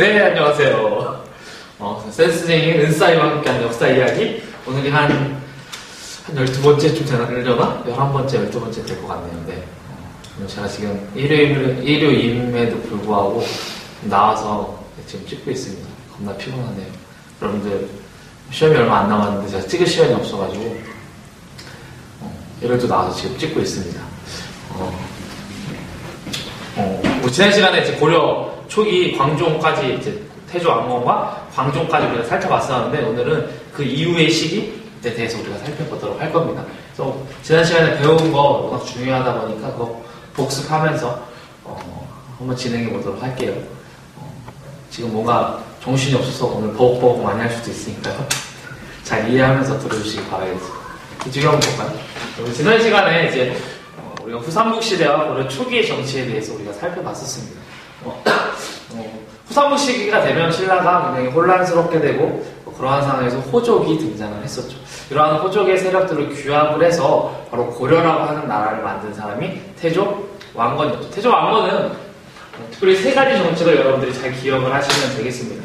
네, 안녕하세요. 센스쟁이 은싸이와 함께하는 역사 이야기. 오늘이 한 12번째쯤 되려나? 11번째, 12번째 될 것 같네요. 네. 제가 지금 일요일임에도 불구하고 나와서 지금 찍고 있습니다. 겁나 피곤하네요. 여러분들, 시험이 얼마 안 남았는데 제가 찍을 시간이 없어가지고, 일요일도 나와서 지금 찍고 있습니다. 지난 시간에 이제 고려 초기 광종까지 이제 태조 왕건과 광종까지 우리가 살펴봤었는데 오늘은 그 이후의 시기에 대해서 우리가 살펴보도록 할 겁니다. 그래서 지난 시간에 배운 거 워낙 중요하다 보니까 그거 복습하면서 한번 진행해 보도록 할게요. 지금 뭔가 정신이 없어서 오늘 버벅버벅 많이 할 수도 있으니까요. 잘 이해하면서 들어주시기 바라겠습니다. 이쪽에 한번 볼까요? 지난 시간에 이제 우리가 후삼국 시대와 고려 초기의 정치에 대해서 우리가 살펴봤었습니다. 후삼국 시기가 되면 신라가 굉장히 혼란스럽게 되고 그러한 상황에서 호족이 등장을 했었죠. 이러한 호족의 세력들을 규합을 해서 바로 고려라고 하는 나라를 만든 사람이 태조 왕건이었죠. 태조 왕건은 특별히 세 가지 정책을 여러분들이 잘 기억을 하시면 되겠습니다.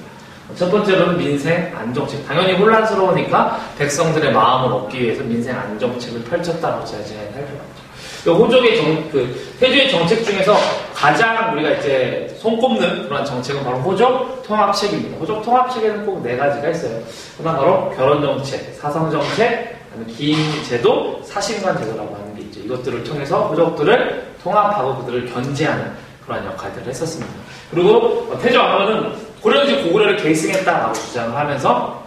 첫 번째로는 민생 안정책. 당연히 혼란스러우니까 백성들의 마음을 얻기 위해서 민생 안정책을 펼쳤다고 제가 살펴봤죠. 호족의 태조의 정책 중에서 가장 우리가 이제 손꼽는 그런 정책은 바로 호족 통합책입니다. 호족 통합책에는 꼭 네 가지가 있어요. 하나 바로 결혼정책, 사성정책, 기인제도, 사신관제도라고 하는 게 있죠. 이것들을 통해서 호족들을 통합하고 그들을 견제하는 그런 역할들을 했었습니다. 그리고 태조 왕건은 고려는 고구려를 계승했다라고 주장을 하면서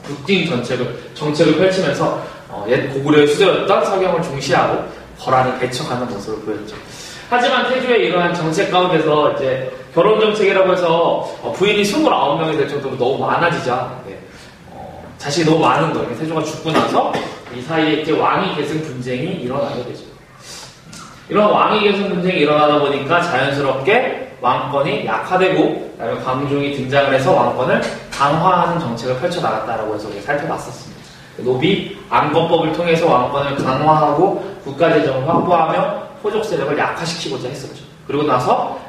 국진 정책을 펼치면서 옛 고구려의 수도였던 서경을 중시하고 거란을 배척하는 모습을 보였죠. 하지만 태조의 이러한 정책 가운데서 이제 결혼정책이라고 해서 부인이 29명이 될 정도로 너무 많아지자 자식이 너무 많은 거예요. 태조가 죽고 나서 이 사이에 이제 왕위 계승 분쟁이 일어나게 되죠. 이런 왕위 계승 분쟁이 일어나다 보니까 자연스럽게 왕권이 약화되고 그다음에 광종이 등장을 해서 왕권을 강화하는 정책을 펼쳐나갔다라고 해서 우리가 살펴봤었습니다. 노비 안건법을 통해서 왕권을 강화하고 국가재정을 확보하며 호족 세력을 약화시키고자 했었죠. 그리고 나서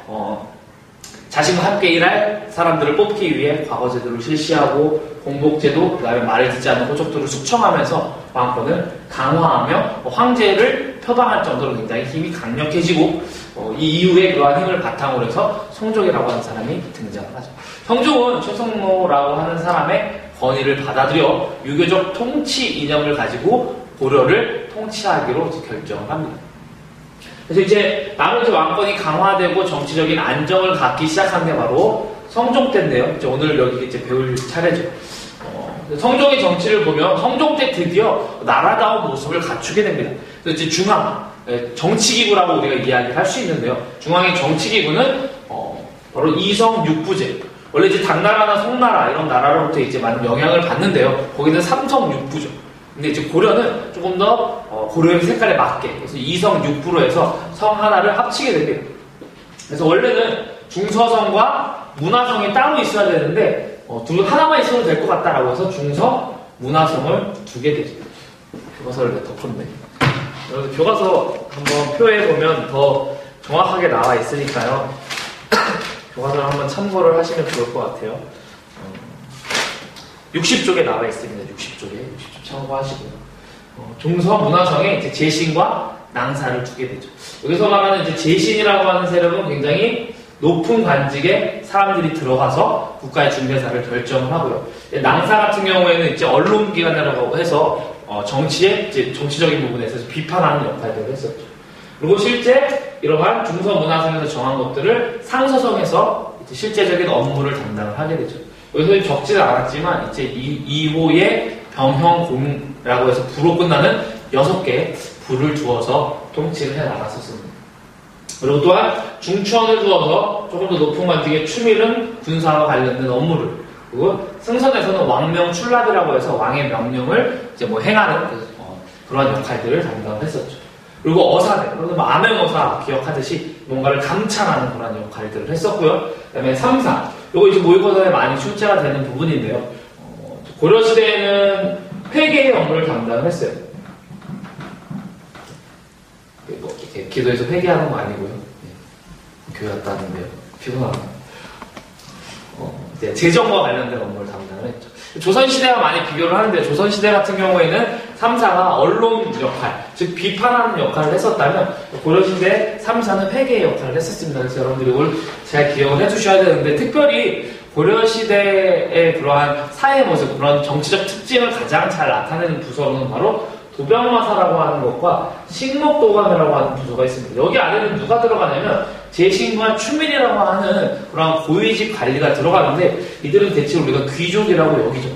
자신과 함께 일할 사람들을 뽑기 위해 과거제도를 실시하고 공복제도, 그 다음에 말을 듣지 않는 호족들을 숙청하면서 왕권을 강화하며 황제를 표방할 정도로 굉장히 힘이 강력해지고 이 이후에 그러한 힘을 바탕으로 해서 성종이라고 하는 사람이 등장을 하죠. 성종은 최성로라고 하는 사람의 권위를 받아들여 유교적 통치 이념을 가지고 고려를 통치하기로 결정을 합니다. 그래서 이제 나머지 왕권이 강화되고 정치적인 안정을 갖기 시작한 게 바로 성종 때인데요. 이제 오늘 여기 이제 배울 차례죠. 성종의 정치를 보면 성종 때 드디어 나라다운 모습을 갖추게 됩니다. 그래서 이제 중앙 정치기구라고 우리가 이야기를 할 수 있는데요. 중앙의 정치기구는 바로 이성 육부제. 원래 이제 당나라나 송나라 이런 나라로부터 이제 많은 영향을 받는데요. 거기는 삼성 육부죠. 근데 이제 고려는 조금 더 고려의 색깔에 맞게 그래서 이성 육부로 해서 성 하나를 합치게 됩니다. 그래서 원래는 중서성과 문화성이 따로 있어야 되는데 하나만 있어도 될 것 같다라고 해서 중서, 문화성을 두게 되죠. 교과서를 덮었네. 여러분 교과서 한번 표에 보면 더 정확하게 나와 있으니까요. 교과서를 한번 참고를 하시면 좋을 것 같아요. 60쪽에 나와 있습니다. 60쪽 참고하시고요. 중서 문화성에 이제 제신과 낭사를 두게 되죠. 여기서 말하는 이제 제신이라고 하는 세력은 굉장히 높은 관직에 사람들이 들어가서 국가의 중대사를 결정을 하고요. 낭사 같은 경우에는 이제 언론기관이라고 해서 정치의 이제 정치적인 부분에서 비판하는 역할들을 했었죠. 그리고 실제 이러한 중서 문화성에서 정한 것들을 상서성에서 이제 실제적인 업무를 담당을 하게 되죠. 여기서 적지는 않았지만 이제 2호의 병형공이라고 해서 부로 끝나는 6개의 부를 두어서 통치를 해 나갔었습니다. 그리고 또한 중추원을 두어서 조금 더 높은 관직의 추밀은 군사와 관련된 업무를, 그리고 승선에서는 왕명 출납이라고 해서 왕의 명령을 이제 행하는 그런 역할들을 담당을 했었죠. 그리고 어사대, 그러면 암행어사 기억하듯이 뭔가를 감찰하는 그런 역할들을 했었고요. 그 다음에 삼사, 이거 이제 모의고사에 많이 출제가 되는 부분인데요. 고려시대에는 회계의 업무를 담당을 했어요. 이렇게 기도에서 회계하는 거 아니고요. 교회 갔다 왔는데요. 피곤하네요. 이제 재정과 관련된 업무를 담당을 했죠. 조선시대와 많이 비교를 하는데 조선시대 같은 경우에는 3사가 언론 역할, 즉 비판하는 역할을 했었다면 고려시대 3사는 회계의 역할을 했었습니다. 그래서 여러분들이 이걸 잘 기억을 해주셔야 되는데 특별히 고려시대의 그러한 사회 모습, 그런 정치적 특징을 가장 잘 나타내는 부서는 바로 도병마사라고 하는 것과 식목도감이라고 하는 부서가 있습니다. 여기 안에는 누가 들어가냐면 제신과 추민이라고 하는 그런 고위직 관리가 들어가는데 이들은 대체 우리가 귀족이라고 여기죠.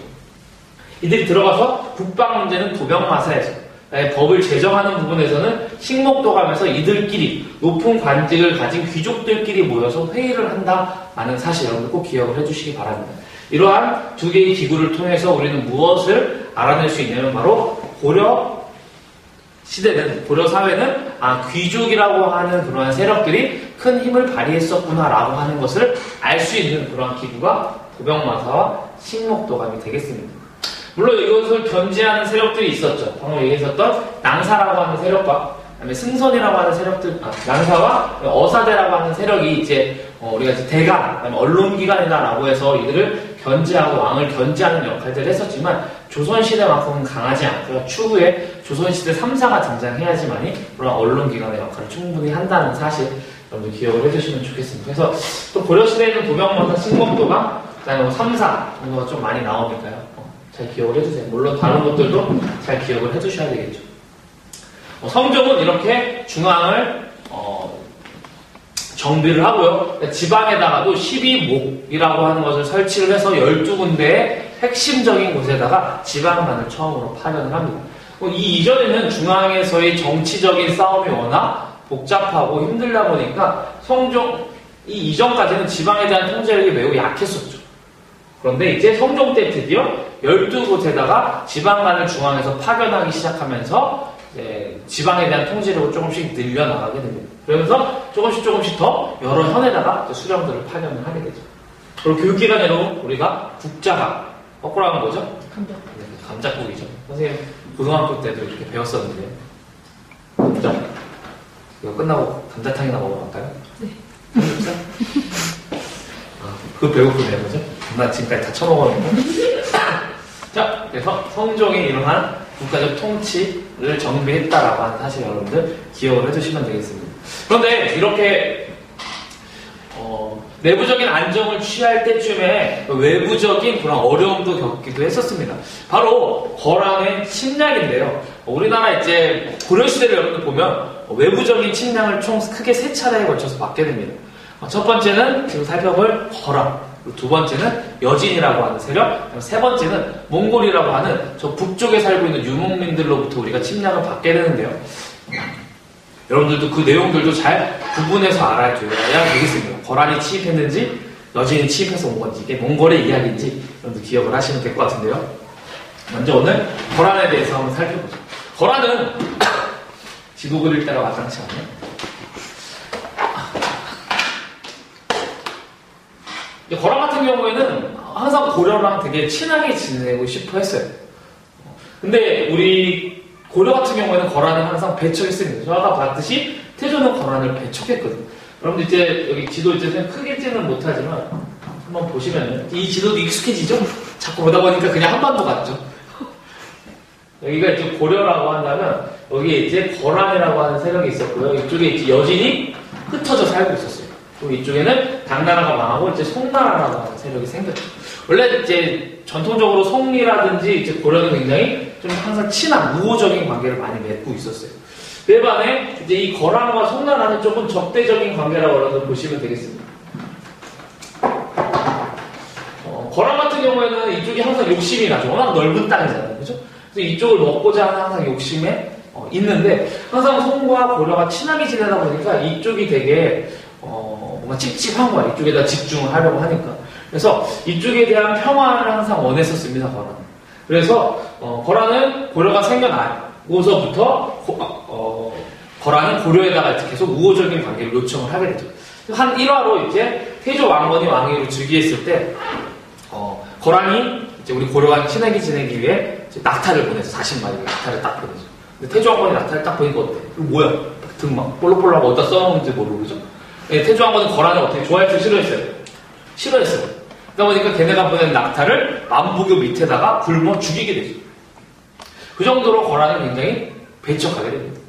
이들이 들어가서 국방 문제는 도병마사에서 법을 제정하는 부분에서는 식목도감에서 이들끼리 높은 관직을 가진 귀족들끼리 모여서 회의를 한다라는 사실 여러분들 꼭 기억을 해주시기 바랍니다. 이러한 두 개의 기구를 통해서 우리는 무엇을 알아낼 수 있냐면 바로 고려 시대는, 고려 사회는 귀족이라고 하는 그러한 세력들이 큰 힘을 발휘했었구나라고 하는 것을 알 수 있는 그러한 기구가 도병마사와 식목도감이 되겠습니다. 물론 이것을 견제하는 세력들이 있었죠. 방금 얘기했었던 낭사라고 하는 세력과 그다음에 승선이라고 하는 세력들, 낭사와 어사대라고 하는 세력이 이제 우리가 이제 대간, 그다음에 언론기관이다라고 해서 이들을 견제하고 왕을 견제하는 역할들을 했었지만 조선시대만큼은 강하지 않고요. 추후에 조선시대 3사가 등장해야지만이 그런 언론기관의 역할을 충분히 한다는 사실 여러분들 기억을 해주시면 좋겠습니다. 그래서 또 고려시대에는 도병마사, 식목도감, 그다음에 3사 정도가 좀 많이 나오니까요. 잘 기억을 해주세요. 물론 다른 것들도 잘 기억을 해주셔야 되겠죠. 성종은 이렇게 중앙을 정비를 하고요. 지방에다가도 12목이라고 하는 것을 설치를 해서 12군데의 핵심적인 곳에다가 지방관을 처음으로 파견을 합니다. 이 이전에는 중앙에서의 정치적인 싸움이 워낙 복잡하고 힘들다 보니까 성종 이전까지는 지방에 대한 통제력이 매우 약했었죠. 그런데 이제 성종 때 드디어 12곳에다가 지방관을 중앙에서 파견하기 시작하면서 지방에 대한 통제력을 조금씩 늘려나가게 됩니다. 그러면서 조금씩 더 여러 현에다가 수령들을 파견을 하게 되죠. 그리고 교육기관 여러분, 우리가 국자가 거꾸로 하는 거죠? 감자국. 네, 감자국이죠. 선생님 고등학교 때도 이렇게 배웠었는데 감자. 이거 끝나고 감자탕이나 먹으러 갈까요? 네. 삼겹살? 그거 배고프네요, 그죠? 나 지금까지 다 처먹었는데. 자, 그래서 성종이 이러한 국가적 통치를 정비했다라고 하는 사실 여러분들 기억을 해주시면 되겠습니다. 그런데 이렇게 내부적인 안정을 취할 때쯤에 외부적인 그런 어려움도 겪기도 했었습니다. 바로 거란의 침략인데요. 우리나라 이제 고려시대를 여러분들 보면 외부적인 침략을 총 크게 3차례에 걸쳐서 받게 됩니다. 첫 번째는 지금 살펴볼 거란, 두 번째는 여진이라고 하는 세력, 세 번째는 몽골이라고 하는 저 북쪽에 살고 있는 유목민들로부터 우리가 침략을 받게 되는데요. 여러분들도 그 내용들도 잘 구분해서 알아줘야 되겠습니다. 거란이 침입했는지 여진이 침입해서 온 건지 이게 몽골의 이야기인지 여러분들 기억을 하시면 될 것 같은데요. 먼저 오늘 거란에 대해서 한번 살펴보죠. 거란은 지도 그릴 때가 마땅치 않아요. 거란 같은 경우에는 항상 고려랑 되게 친하게 지내고 싶어 했어요. 근데 우리 고려 같은 경우에는 거란을 항상 배척했습니다. 저 아까 봤듯이 태조는 거란을 배척했거든요. 여러분들 이제 여기 지도 이제 크게 찍지는 못하지만 한번 보시면은 이 지도도 익숙해지죠? 자꾸 보다 보니까 그냥 한반도 같죠? 여기가 이제 고려라고 한다면 여기에 이제 거란이라고 하는 세력이 있었고요. 이쪽에 이제 여진이 흩어져 살고 있었어요. 그리고 이쪽에는 당나라가 망하고 이제 송나라라고 하는 세력이 생겼죠. 원래 이제 전통적으로 송이라든지 이제 고려는 굉장히 좀 항상 친한 우호적인 관계를 많이 맺고 있었어요. 그에 반해 이제 이 거란과 송나라는 조금 적대적인 관계라고 여러분 보시면 되겠습니다. 거란 같은 경우에는 이쪽이 항상 욕심이 나죠. 워낙 넓은 땅이잖아요, 그죠? 그래서 이쪽을 먹고자 하는 항상 욕심에 있는데 항상 송과 고려가 친하게 지내다 보니까 이쪽이 되게 뭔가 찝찝한 거야. 이쪽에다 집중을 하려고 하니까. 그래서 이쪽에 대한 평화를 항상 원했었습니다, 거란은. 그래서 거란은 고려가 생겨나고서부터 거란은 고려에다가 계속 우호적인 관계를 요청을 하게 되죠. 한 1화로 이제 태조 왕건이 왕위로 즉위했을 때 거란이 이제 우리 고려와 친하게 지내기 위해 낙타를 보내서 40마리의 낙타를 딱 보내죠. 근데 태조 왕건이 낙타를 딱 보니까 어때? 이거 뭐야? 등 막 볼록볼록 어디다 써놓은지 모르고 그죠? 네, 태조 왕건은 거란을 어떻게 좋아했어요? 싫어했어요? 싫어했어요. 그러다 보니까 걔네가 보낸 낙타를 만부교 밑에다가 굶어 죽이게 되죠. 그 정도로 거란이 굉장히 배척하게 됩니다.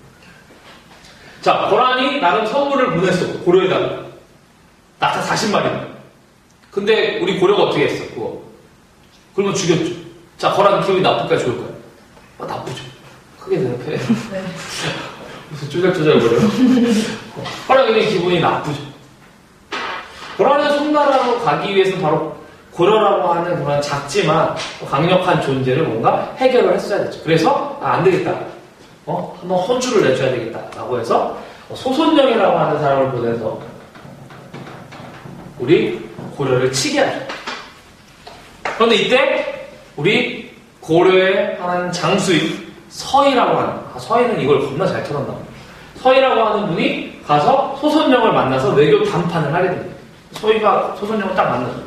자, 거란이 나름 선물을 보냈어. 고려에다가. 낙타 40마리. 근데 우리 고려가 어떻게 했어? 그거. 그러면 죽였죠. 자, 거란 기분이 나쁠까 좋을까요? 나쁘죠. 크게 대답해. 네. 무슨 쪼잘쪼잘거려요? 거란 굉장히 기분이 나쁘죠. 거란의 송나라로 가기 위해서는 바로 고려라고 하는 그런 작지만 강력한 존재를 뭔가 해결을 했어야 됐죠. 그래서 안 되겠다. 한번 혼주를 내줘야 되겠다라고 해서 소손영이라고 하는 사람을 보내서 우리 고려를 치게 하죠. 그런데 이때 우리 고려의 한 장수인 서희라고 하는, 서희는 이걸 겁나 잘 털었나 봐요. 서희라고 하는 분이 가서 소손영을 만나서 외교談판을 하게 됩니다. 서희가 소손영을 딱 만나죠.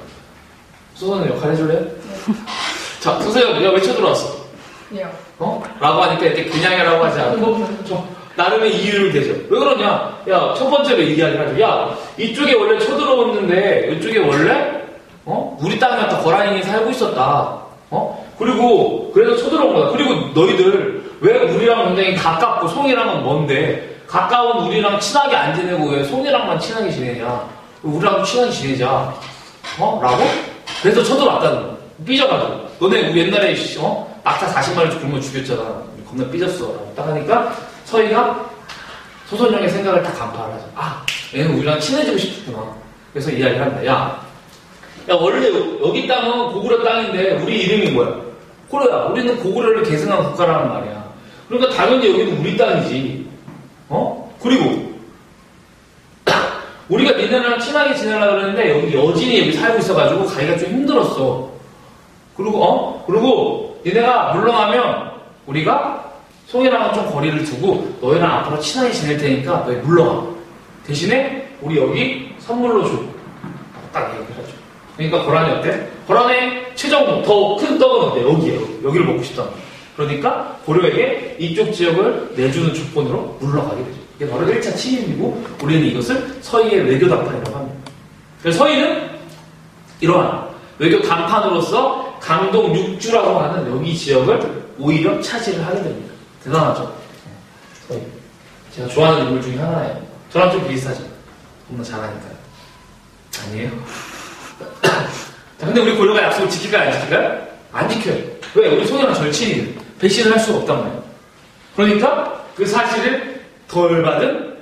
소손영 역할 해줄래요? 네. 자, 소손영 내가 왜 쳐들어왔어? 그냥. 라고 하니까 이렇게 그냥이라고 하지 않고 나름의 이유를 대죠. 왜 그러냐? 야, 첫 번째로 이야기를 하죠. 야, 이쪽에 원래 쳐들어왔는데 이쪽에 원래 우리 땅이었다. 거란인이 살고 있었다. 그리고 그래서 쳐들어온 거다. 그리고 너희들 왜 우리랑 굉장히 가깝고 송이랑은 먼데 가까운 우리랑 친하게 안 지내고 왜 송이랑만 친하게 지내냐? 우리랑 친하게 지내자. 라고? 그래서 쳐들어왔다는 거야. 삐져가지고. 너네 우리 옛날에 낙타 40마리 굶어 죽였잖아. 겁나 삐졌어. 라고 딱 하니까 서희가 소손영의 생각을 딱 간파를 하죠. 얘는 우리랑 친해지고 싶구나. 그래서 이야기를 합니다. 야, 원래 여기 땅은 고구려 땅인데 우리 이름이 뭐야? 고려야. 우리는 고구려를 계승한 국가라는 말이야. 그러니까 당연히 여기는 우리 땅이지. 그리고 우리가 니네랑 친하게 지내려고 그러는데 여기 여진이 여기 살고 있어가지고 가기가 좀 힘들었어. 그리고 니네가 물러가면 우리가 송이랑은 좀 거리를 두고 너희랑 앞으로 친하게 지낼 테니까 너희 물러가. 대신에 우리 여기 선물로 줘. 딱 얘기를 하죠. 그러니까 거란이 어때? 거란의 최종 더 큰 떡은 어때? 여기에요. 여기를 먹고 싶다는 거야. 그러니까 고려에게 이쪽 지역을 내주는 조건으로 물러가게 되죠. 이게 바로 1차 침입이고 우리는 이것을 서희의 외교 담판이라고 합니다. 그래서 서희는 이러한 외교 담판으로서 강동 육주라고 하는 여기 지역을 오히려 차지를 하게 됩니다. 대단하죠? 서희. 제가 좋아하는 인물 중에 하나예요. 저랑 좀 비슷하죠? 너무나 잘하니까요. 아니에요? 자, 근데 우리 고려가 약속을 지킬까요? 안 지킬까요? 안 지켜요. 왜? 우리 송이랑 절친이 배신을 할 수가 없단 말이에요. 그러니까 그 사실을 덜 받은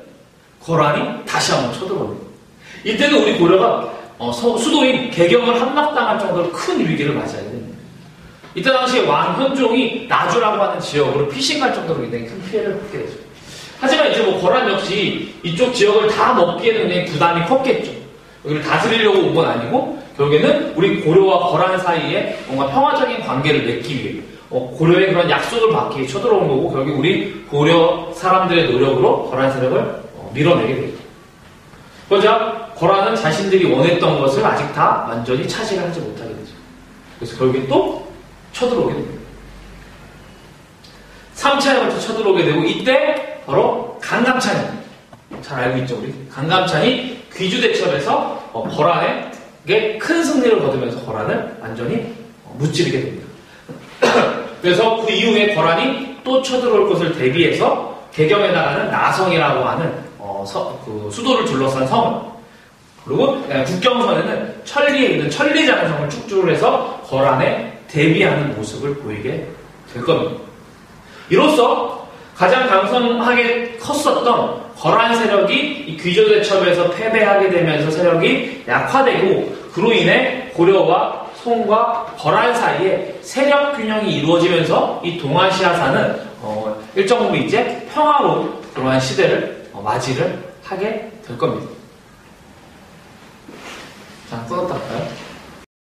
거란이 다시 한번 쳐들어옵니다. 이때는 우리 고려가 수도인 개경을 함락당할 정도로 큰 위기를 맞이하게 됩니다. 이때 당시에 왕 현종이 나주라고 하는 지역으로 피신갈 정도로 굉장히 큰 피해를 받게 되죠. 하지만 이제 거란 역시 이쪽 지역을 다 먹기에는 굉장히 부담이 컸겠죠. 여기를 다스리려고 온 건 아니고 결국에는 우리 고려와 거란 사이에 뭔가 평화적인 관계를 맺기 위해 고려의 그런 약속을 받기 위해 쳐들어온 거고 결국 우리 고려 사람들의 노력으로 거란 세력을 밀어내게 되죠. 그러자 거란은 자신들이 원했던 것을 아직 다 완전히 차지를 하지 못하게 되죠. 그래서 결국에 또 쳐들어오게 됩니다. 3차에 걸쳐 쳐들어오게 되고 이때 바로 강감찬이 잘 알고 있죠 우리 강감찬이 귀주대첩에서 거란에게 큰 승리를 거두면서 거란을 완전히 무찌르게 됩니다. 그래서 그 이후에 거란이 또 쳐들어올 것을 대비해서 개경에 나가는 나성이라고 하는 그 수도를 둘러싼 성을 그리고 국경선에는 천리에 있는 천리장성을 축조를 해서 거란에 대비하는 모습을 보이게 될 겁니다. 이로써 가장 강성하게 컸었던 거란 세력이 이 귀조대첩에서 패배하게 되면서 세력이 약화되고 그로 인해 고려와 송과 거란 사이에 세력 균형이 이루어지면서 이 동아시아사는 일정 부분 이제 평화로운 그러한 시대를 맞이를 하게 될 겁니다. 자, 끊었다 할까요?